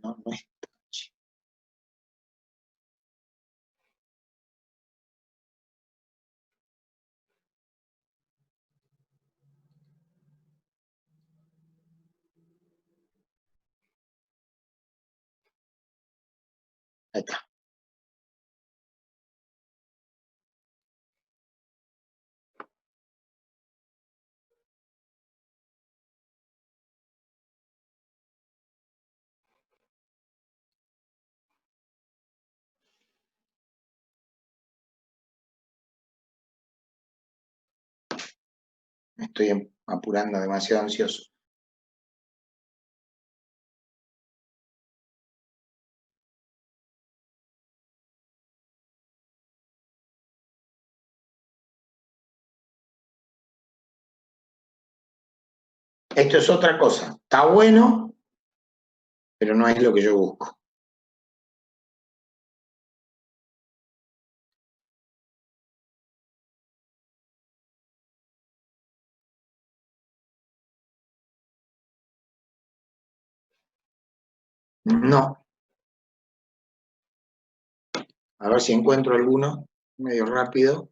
No, no es touch. Ahí está. Me estoy apurando, demasiado ansioso. Esto es otra cosa. Está bueno, pero no es lo que yo busco. No. A ver si encuentro alguno medio rápido.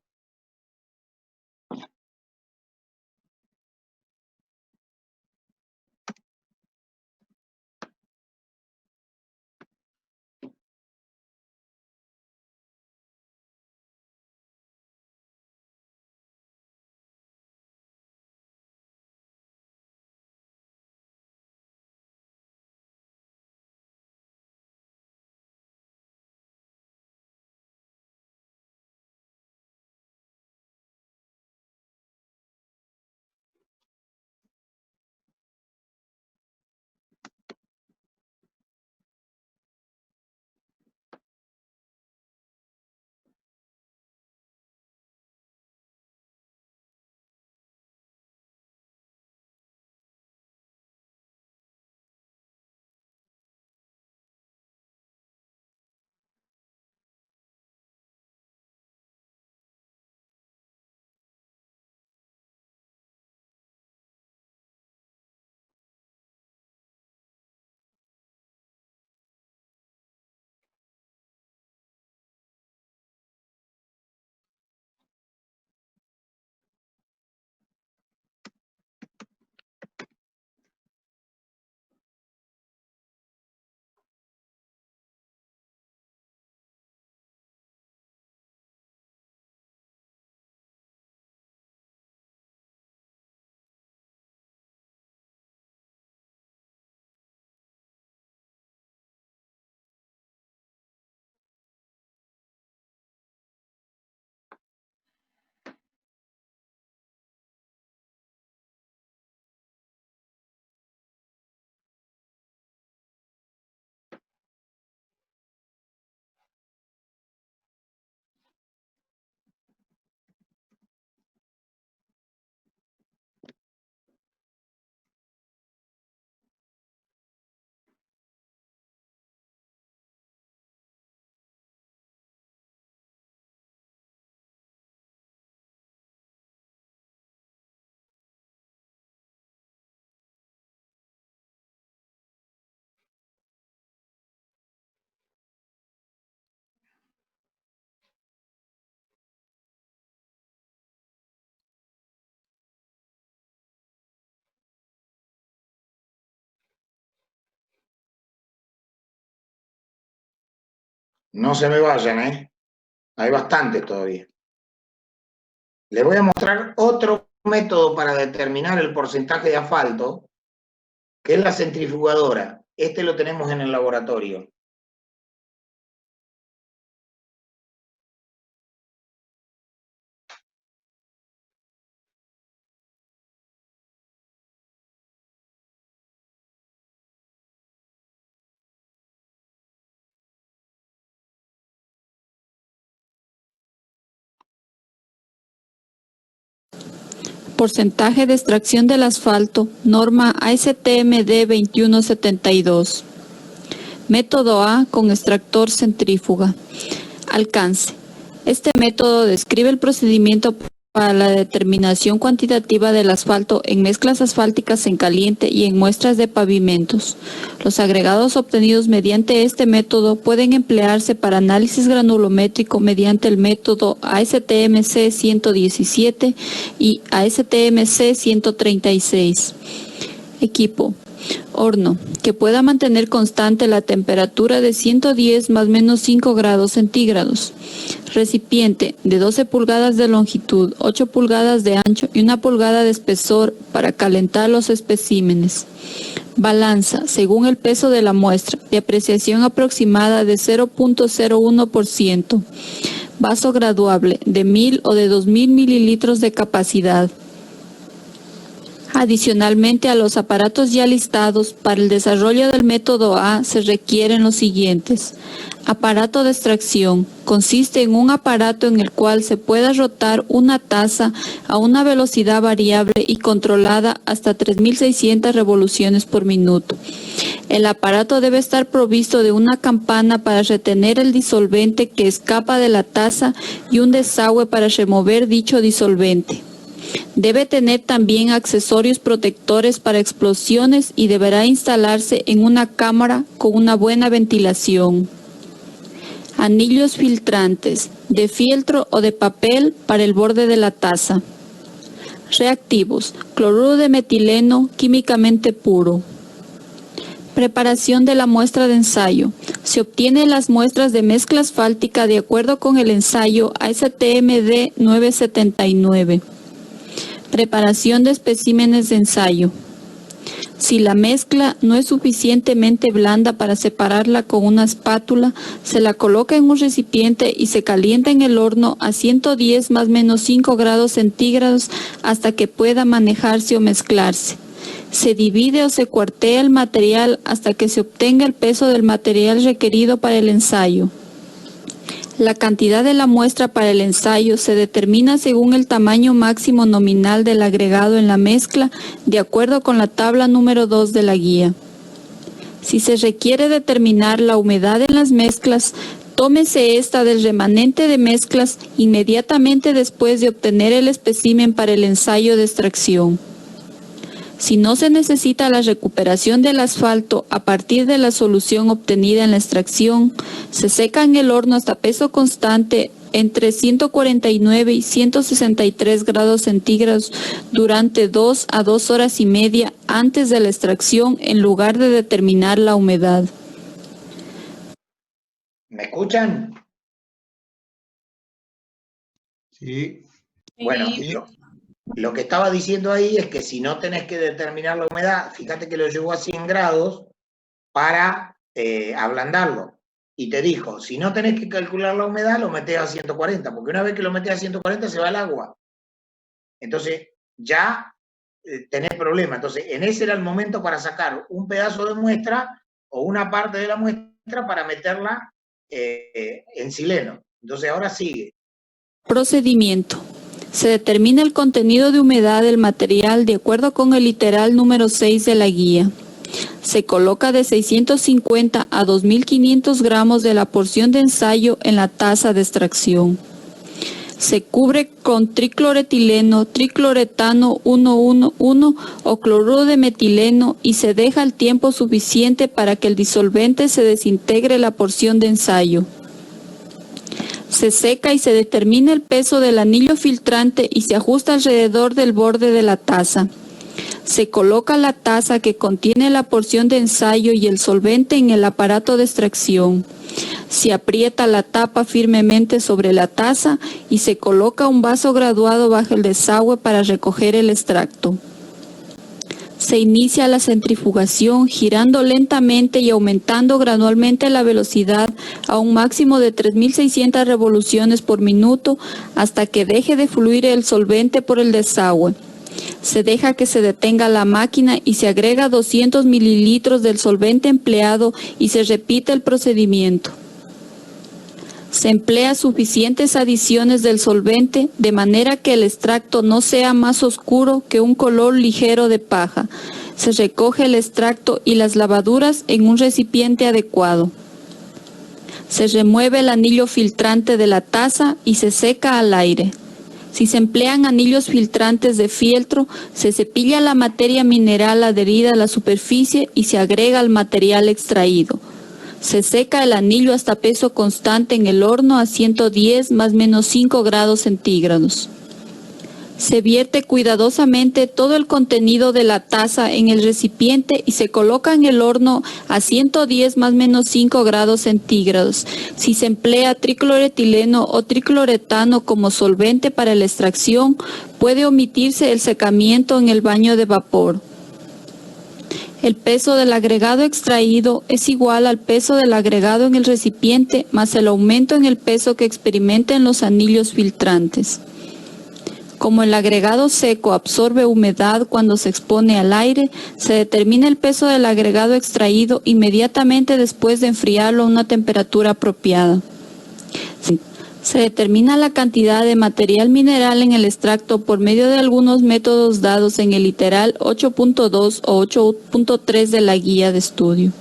No se me vayan, ¿eh? Hay bastantes todavía. Les voy a mostrar otro método para determinar el porcentaje de asfalto, que es la centrifugadora. Este lo tenemos en el laboratorio. Porcentaje de extracción del asfalto, norma ASTM-D 2172. Método A con extractor centrífuga. Alcance. Este método describe el procedimiento para la determinación cuantitativa del asfalto en mezclas asfálticas en caliente y en muestras de pavimentos. Los agregados obtenidos mediante este método pueden emplearse para análisis granulométrico mediante el método ASTM-C 117 y ASTM-C 136. Equipo. Horno, que pueda mantener constante la temperatura de 110 más menos 5 grados centígrados. Recipiente de 12 pulgadas de longitud, 8 pulgadas de ancho y 1 pulgada de espesor para calentar los especímenes. Balanza, según el peso de la muestra, de apreciación aproximada de 0.01%. Vaso graduable de 1000 o de 2000 mililitros de capacidad. Adicionalmente a los aparatos ya listados, para el desarrollo del método A se requieren los siguientes. Aparato de extracción. Consiste en un aparato en el cual se pueda rotar una taza a una velocidad variable y controlada hasta 3.600 revoluciones por minuto. El aparato debe estar provisto de una campana para retener el disolvente que escapa de la taza y un desagüe para remover dicho disolvente. Debe tener también accesorios protectores para explosiones y deberá instalarse en una cámara con una buena ventilación. Anillos filtrantes, de fieltro o de papel para el borde de la taza. Reactivos, cloruro de metileno químicamente puro. Preparación de la muestra de ensayo. Se obtienen las muestras de mezcla asfáltica de acuerdo con el ensayo ASTM-D 979. Preparación de especímenes de ensayo. Si la mezcla no es suficientemente blanda para separarla con una espátula, se la coloca en un recipiente y se calienta en el horno a 110 más menos 5 grados centígrados hasta que pueda manejarse o mezclarse. Se divide o se cuartea el material hasta que se obtenga el peso del material requerido para el ensayo. La cantidad de la muestra para el ensayo se determina según el tamaño máximo nominal del agregado en la mezcla, de acuerdo con la tabla número 2 de la guía. Si se requiere determinar la humedad en las mezclas, tómese esta del remanente de mezclas inmediatamente después de obtener el espécimen para el ensayo de extracción. Si no se necesita la recuperación del asfalto a partir de la solución obtenida en la extracción, se seca en el horno hasta peso constante entre 149 y 163 grados centígrados durante 2 a 2 horas y media antes de la extracción en lugar de determinar la humedad. ¿Me escuchan? Sí. Bueno, lo que estaba diciendo ahí es que si no tenés que determinar la humedad, fíjate que lo llevó a 100 grados para ablandarlo. Y te dijo, si no tenés que calcular la humedad, lo metés a 140, porque una vez que lo metés a 140 se va el agua. Entonces ya tenés problema. Entonces en ese era el momento para sacar un pedazo de muestra o una parte de la muestra para meterla en sileno. Entonces ahora sigue. Procedimiento. Se determina el contenido de humedad del material de acuerdo con el literal número 6 de la guía. Se coloca de 650 a 2.500 gramos de la porción de ensayo en la taza de extracción. Se cubre con tricloretileno, tricloretano 111 o cloruro de metileno y se deja el tiempo suficiente para que el disolvente se desintegre la porción de ensayo. Se seca y se determina el peso del anillo filtrante y se ajusta alrededor del borde de la taza. Se coloca la taza que contiene la porción de ensayo y el solvente en el aparato de extracción. Se aprieta la tapa firmemente sobre la taza y se coloca un vaso graduado bajo el desagüe para recoger el extracto. Se inicia la centrifugación girando lentamente y aumentando gradualmente la velocidad a un máximo de 3.600 revoluciones por minuto hasta que deje de fluir el solvente por el desagüe. Se deja que se detenga la máquina y se agrega 200 mililitros del solvente empleado y se repite el procedimiento. Se emplea suficientes adiciones del solvente de manera que el extracto no sea más oscuro que un color ligero de paja. Se recoge el extracto y las lavaduras en un recipiente adecuado. Se remueve el anillo filtrante de la taza y se seca al aire. Si se emplean anillos filtrantes de fieltro, se cepilla la materia mineral adherida a la superficie y se agrega el material extraído. Se seca el anillo hasta peso constante en el horno a 110 más menos 5 grados centígrados. Se vierte cuidadosamente todo el contenido de la taza en el recipiente y se coloca en el horno a 110 más menos 5 grados centígrados. Si se emplea tricloretileno o tricloretano como solvente para la extracción, puede omitirse el secamiento en el baño de vapor. El peso del agregado extraído es igual al peso del agregado en el recipiente más el aumento en el peso que experimenten los anillos filtrantes. Como el agregado seco absorbe humedad cuando se expone al aire, se determina el peso del agregado extraído inmediatamente después de enfriarlo a una temperatura apropiada. Se determina la cantidad de material mineral en el extracto por medio de algunos métodos dados en el literal 8.2 o 8.3 de la guía de estudio.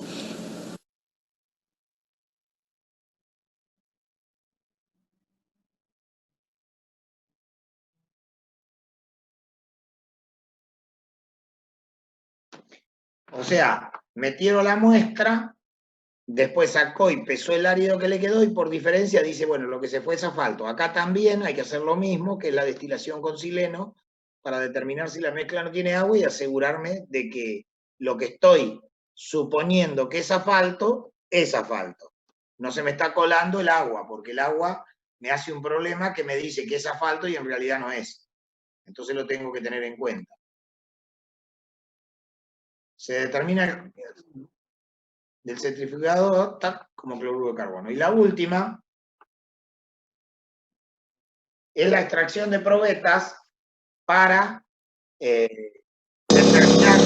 O sea, metieron la muestra, después sacó y pesó el árido que le quedó y por diferencia dice, bueno, lo que se fue es asfalto. Acá también hay que hacer lo mismo, que es la destilación con sileno, para determinar si la mezcla no tiene agua y asegurarme de que lo que estoy suponiendo que es asfalto. No se me está colando el agua, porque el agua me hace un problema que me dice que es asfalto y en realidad no es. Entonces lo tengo que tener en cuenta. Se determina del centrifugador como cloruro de carbono. Y la última es la extracción de probetas para determinar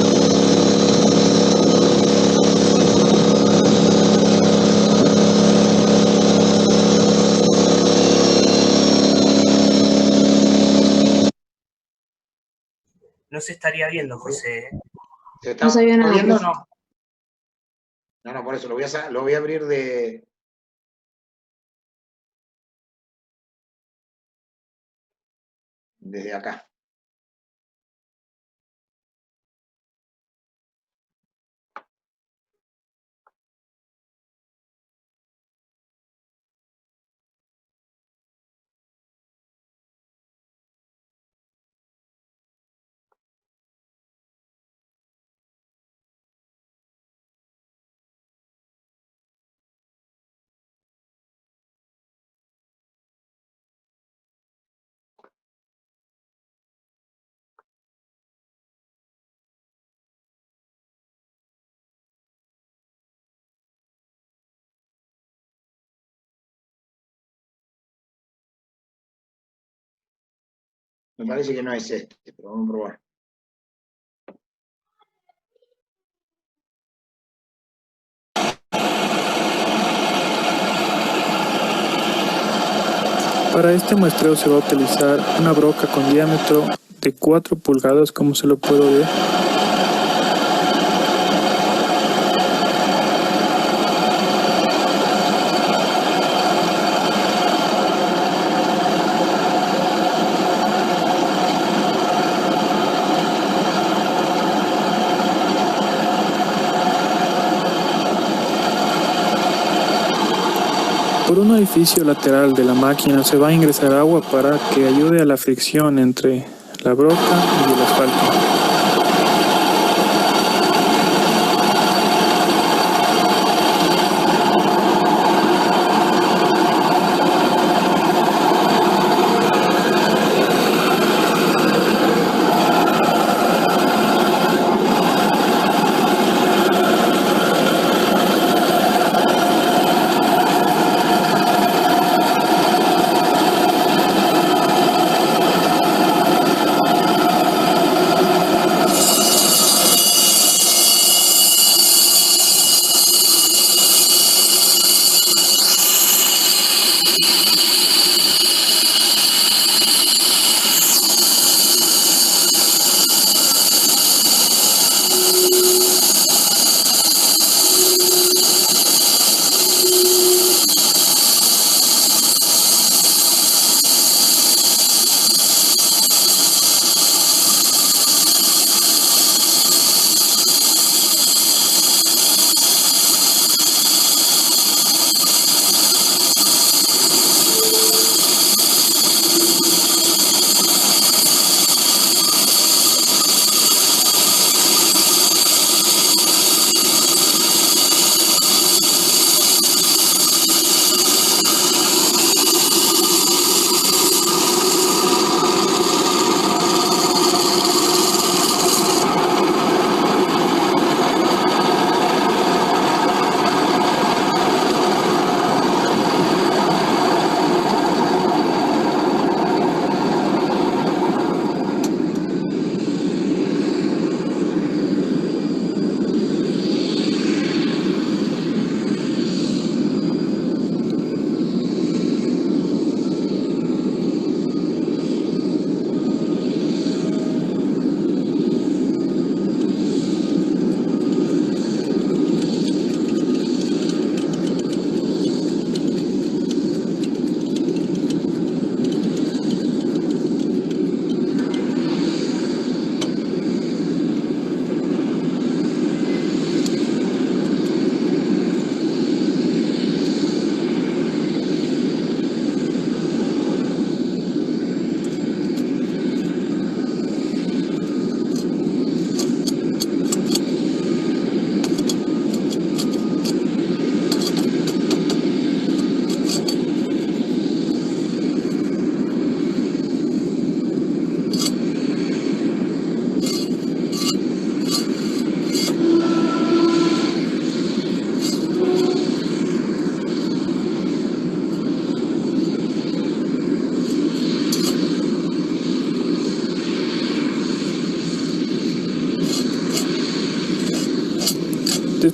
No se estaría viendo, José. ¿Se está viendo o no? No, por eso lo voy a abrir desde acá. Me parece que no es este, pero vamos a probar. Para este muestreo se va a utilizar una broca con diámetro de 4 pulgadas, como se lo puedo ver. Por un orificio lateral de la máquina se va a ingresar agua para que ayude a la fricción entre la broca y el asfalto.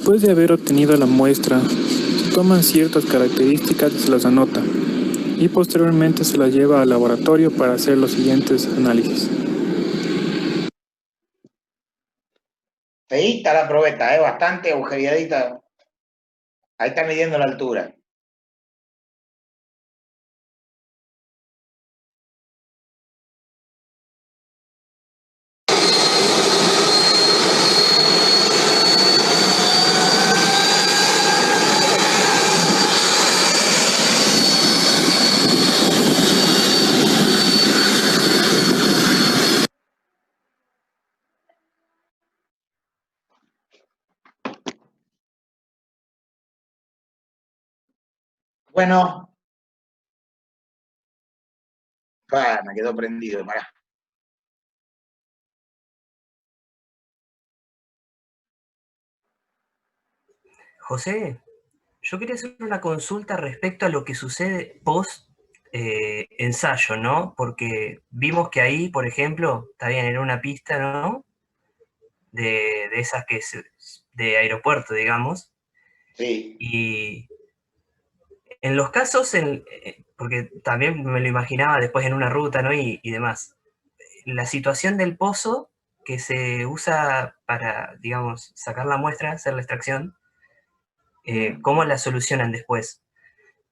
Después de haber obtenido la muestra, se toman ciertas características y se las anota, y posteriormente se las lleva al laboratorio para hacer los siguientes análisis. Feíta la probeta, bastante agujereadita. Ahí está midiendo la altura. Bueno. Me quedó prendido, pará. José, yo quería hacer una consulta respecto a lo que sucede post ensayo, ¿no? Porque vimos que ahí, por ejemplo, está bien, era una pista, ¿no? De esas que es de aeropuerto, digamos. Sí. Y en los casos, porque también me lo imaginaba después en una ruta, ¿no? Y demás. La situación del pozo que se usa para, digamos, sacar la muestra, hacer la extracción, ¿cómo la solucionan después?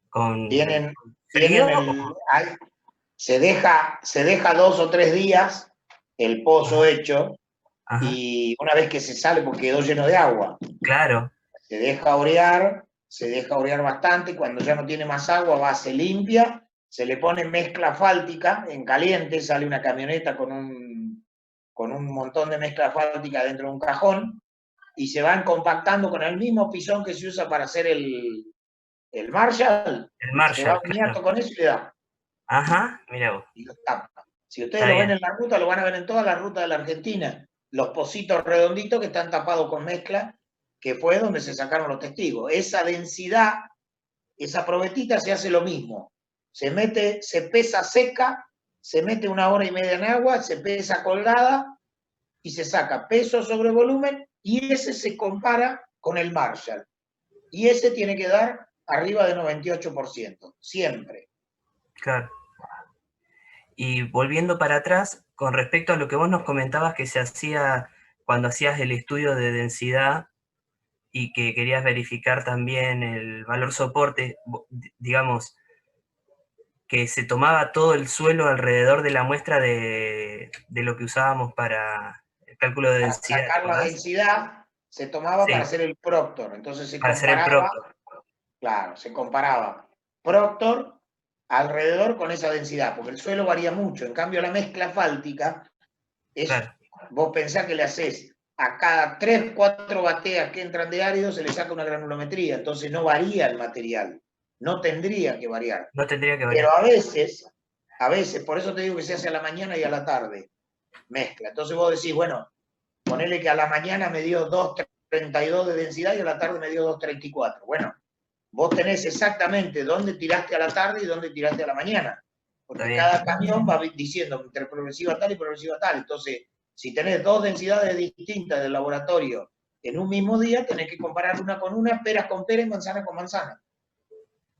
¿Con Tienen frío? se deja 2 o 3 días el pozo hecho, Ajá, y una vez que se sale, porque quedó lleno de agua, claro, se deja orear bastante, cuando ya no tiene más agua se limpia, se le pone mezcla fáltica en caliente, sale una camioneta con un montón de mezcla asfáltica dentro de un cajón, y se van compactando con el mismo pisón que se usa para hacer el Marshall. el Se va Marshall, uniendo claro. con eso y le da. Ajá, mira vos, Y lo tapa. Si ustedes está lo ven bien, en la ruta, lo van a ver en toda la ruta de la Argentina. Los pocitos redonditos que están tapados con mezcla, que fue donde se sacaron los testigos. Esa densidad, esa probetita se hace lo mismo. Se pesa seca, se mete 1 hora y media en agua, se pesa colgada y se saca peso sobre volumen, y ese se compara con el Marshall. Y ese tiene que dar arriba de 98%, siempre. claro. Y volviendo para atrás, con respecto a lo que vos nos comentabas que se hacía cuando hacías el estudio de densidad y que querías verificar también el valor soporte, digamos, que se tomaba todo el suelo alrededor de la muestra de lo que usábamos para el cálculo de Para densidad, ¿te sacar la acordás? densidad se tomaba para Sí, hacer el Proctor. Entonces se para hacer el comparaba, Proctor. claro, se comparaba Proctor alrededor con esa densidad, porque el suelo varía mucho. En cambio, la mezcla fáltica es, Claro, vos pensás que le haces a cada 3, 4 bateas que entran de árido, se le saca una granulometría, entonces no varía el material, no tendría que variar. no tendría que Pero variar. a veces, por eso te digo que se hace a la mañana y a la tarde, mezcla. Entonces vos decís, bueno, ponele que a la mañana me dio 2,32 de densidad y a la tarde me dio 2,34. Bueno, vos tenés exactamente dónde tiraste a la tarde y dónde tiraste a la mañana, Está porque bien, cada camión va diciendo entre progresiva tal y progresiva tal. Entonces, si tenés 2 densidades distintas del laboratorio en un mismo día, tenés que comparar una con una, peras con peras y manzana con manzana.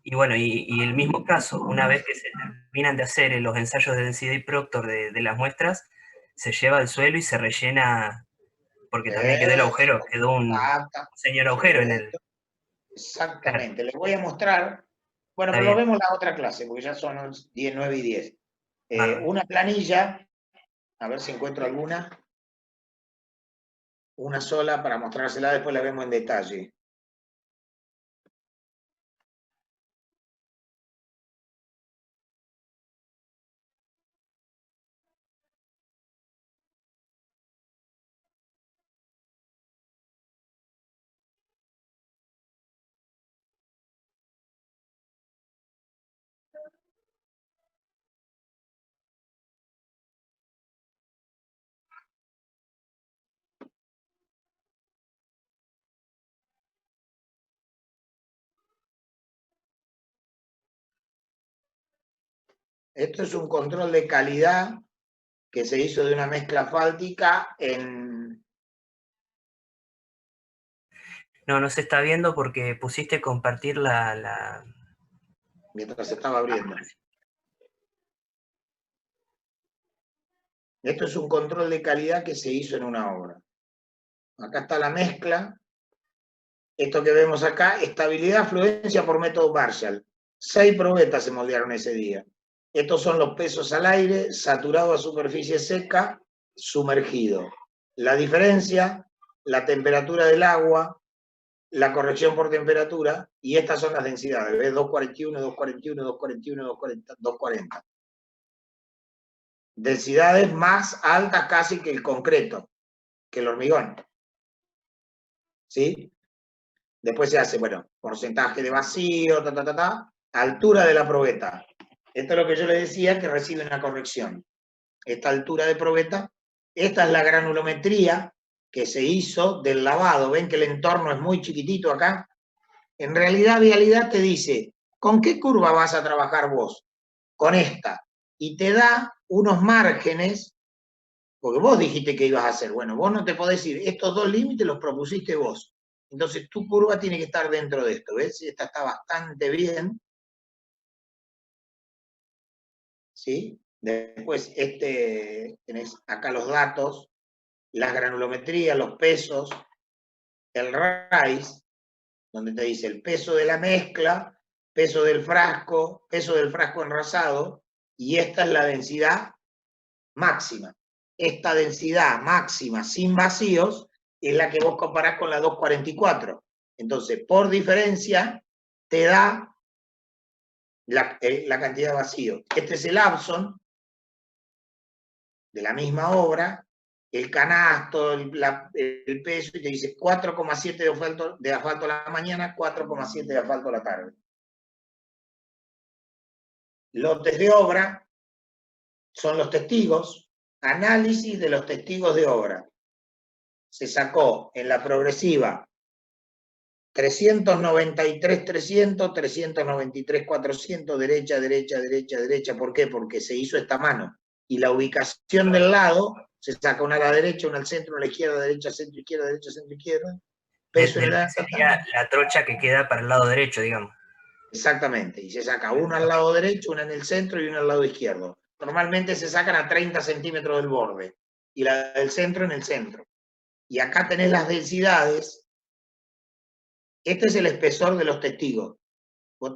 y bueno, y el mismo caso, una vez que se terminan de hacer los ensayos de densidad y Proctor de las muestras, se lleva al suelo y se rellena, porque también quedó el agujero, quedó un señor agujero en el... Claro, Exactamente. Les voy a mostrar, bueno, está pero lo bien, vemos la otra clase, porque ya son 10, 9 y 10. bárbaro. Una planilla, a ver si encuentro alguna, una sola para mostrársela, después la vemos en detalle. Esto es un control de calidad que se hizo de una mezcla fáltica en... No, no se está viendo porque pusiste compartir la... Mientras se estaba abriendo. Esto es un control de calidad que se hizo en una obra. Acá está la mezcla. Esto que vemos acá, estabilidad, fluencia por método Marshall. 6 probetas se moldearon ese día. Estos son los pesos al aire, saturado a superficie seca, sumergido. La diferencia, la temperatura del agua, la corrección por temperatura, y estas son las densidades. ¿Ves? 241, 241, 241, 240, 240. Densidades más altas casi que el concreto, que el hormigón. ¿Sí? Después se hace, bueno, porcentaje de vacío, altura de la probeta. Esto es lo que yo le decía, que recibe una corrección. Esta altura de probeta, esta es la granulometría que se hizo del lavado. ¿Ven que el entorno es muy chiquitito acá? En realidad, Vialidad te dice, ¿con qué curva vas a trabajar vos? Con esta. Y te da unos márgenes, porque vos dijiste que ibas a hacer. Bueno, vos no te podés ir, estos dos límites los propusiste vos. Entonces tu curva tiene que estar dentro de esto, ¿ves? Esta está bastante bien. ¿Sí? Después tenés acá los datos, las granulometrías, los pesos, el RAIS, donde te dice el peso de la mezcla, peso del frasco enrasado, y esta es la densidad máxima. Esta densidad máxima sin vacíos es la que vos comparás con la 244. Entonces, por diferencia, te da la cantidad de vacío. Este es el Abson de la misma obra, el canasto, el peso, y te dice 4,7 de asfalto a la mañana, 4,7 de asfalto a la tarde. Lotes de obra son los testigos, análisis de los testigos de obra. Se sacó en la progresiva 393, 300, 393, 400, derecha, derecha, derecha, derecha. ¿Por qué? Porque se hizo esta mano. Y la ubicación del lado, se saca una a la derecha, una al centro, una a la izquierda, derecha, centro, izquierda. Peso en la... Sería la trocha que queda para el lado derecho, digamos. Exactamente. Y se saca una al lado derecho, una en el centro y una al lado izquierdo. Normalmente se sacan a 30 centímetros del borde. Y la del centro en el centro. Y acá tenés las densidades. Este es el espesor de los testigos.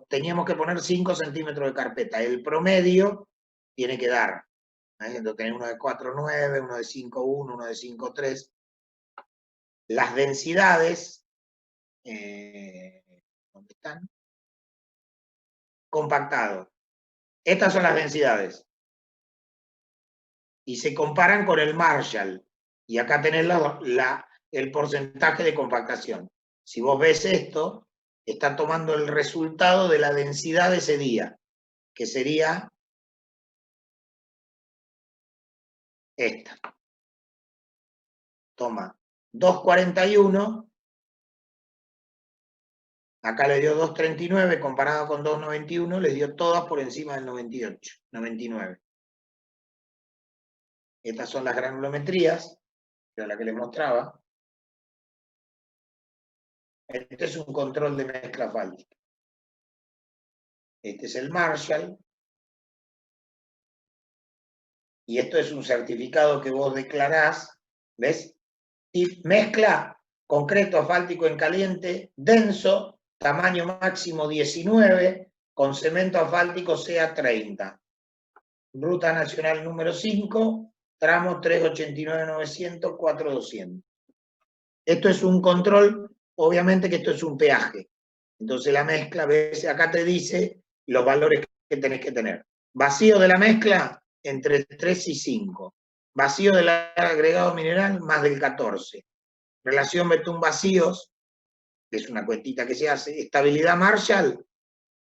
Teníamos que poner 5 centímetros de carpeta. El promedio tiene que dar. Entonces tenés uno de 4,9, uno de 5,1, uno de 5,3. Las densidades, ¿dónde están? Compactado. Estas son las densidades. Y se comparan con el Marshall. Y acá tenés el porcentaje de compactación. Si vos ves esto, está tomando el resultado de la densidad de ese día, que sería esta. Toma 2,41, acá le dio 2,39, comparado con 2,91, les dio todas por encima del 98, 99. Estas son las granulometrías, que era la que les mostraba. Este es un control de mezcla fáltica. Este es el Marshall. Y esto es un certificado que vos declarás, ¿ves? Y mezcla concreto asfáltico en caliente, denso, tamaño máximo 19, con cemento asfáltico sea 30. Ruta nacional número 5, tramo 389.900, 4.200. Esto es un control, obviamente que esto es un peaje. Entonces la mezcla, ¿ves? Acá te dice los valores que tenés que tener. Vacío de la mezcla, entre 3 y 5. Vacío del agregado mineral, más del 14. Relación betún-vacíos, que es una cuentita que se hace. Estabilidad Marshall,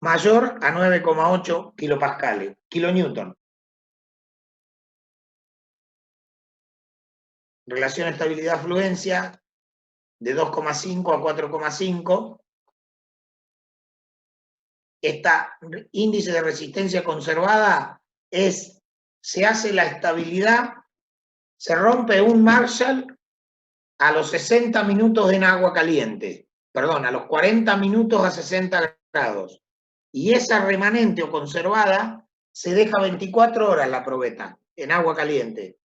mayor a 9,8 kilopascales, kilonewton. Relación estabilidad-fluencia, de 2,5 a 4,5. Esta índice de resistencia conservada se hace la estabilidad, se rompe un Marshall a los 60 minutos en agua caliente. perdón, a los 40 minutos a 60 grados. Y esa remanente o conservada se deja 24 horas la probeta en agua caliente.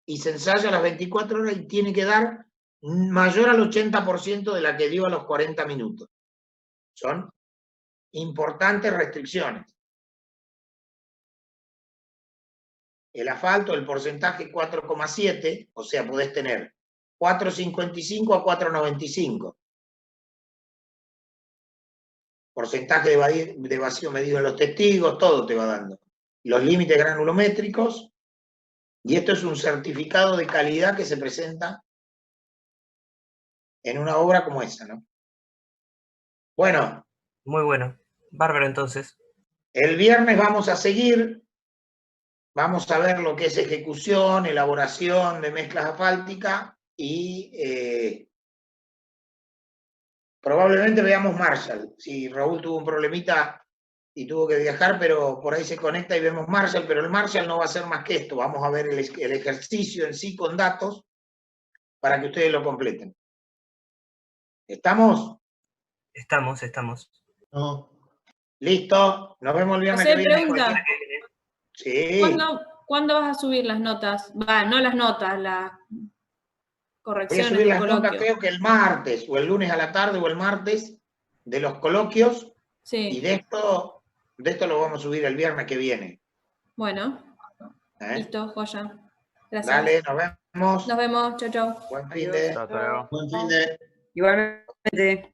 Y se ensaya a las 24 horas y tiene que dar mayor al 80% de la que dio a los 40 minutos. Son importantes restricciones. El asfalto, el porcentaje 4,7, o sea, podés tener 4,55 a 4,95. Porcentaje de vacío medido en los testigos, todo te va dando. Los límites granulométricos, y esto es un certificado de calidad que se presenta en una obra como esa, ¿no? Bueno. Muy bueno. Bárbaro, entonces. El viernes vamos a seguir, vamos a ver lo que es ejecución, elaboración de mezclas asfálticas y probablemente veamos Marshall. Si Raúl tuvo un problemita y tuvo que viajar, pero por ahí se conecta y vemos Marshall, pero el Marshall no va a ser más que esto. Vamos a ver el ejercicio en sí con datos para que ustedes lo completen. ¿Estamos? Estamos. No. Listo, nos vemos el viernes que viene. Pregunta. Sí. ¿Cuándo vas a subir las notas? No las notas, las correcciones. Voy a subir las notas, creo que el martes, o el lunes a la tarde, o el martes, de los coloquios. Sí. Y de esto lo vamos a subir el viernes que viene. Bueno. Listo, joya. Gracias. Dale, nos vemos. Nos vemos, chau. Buen fin de. Hasta luego. Buen fin de. Igualmente.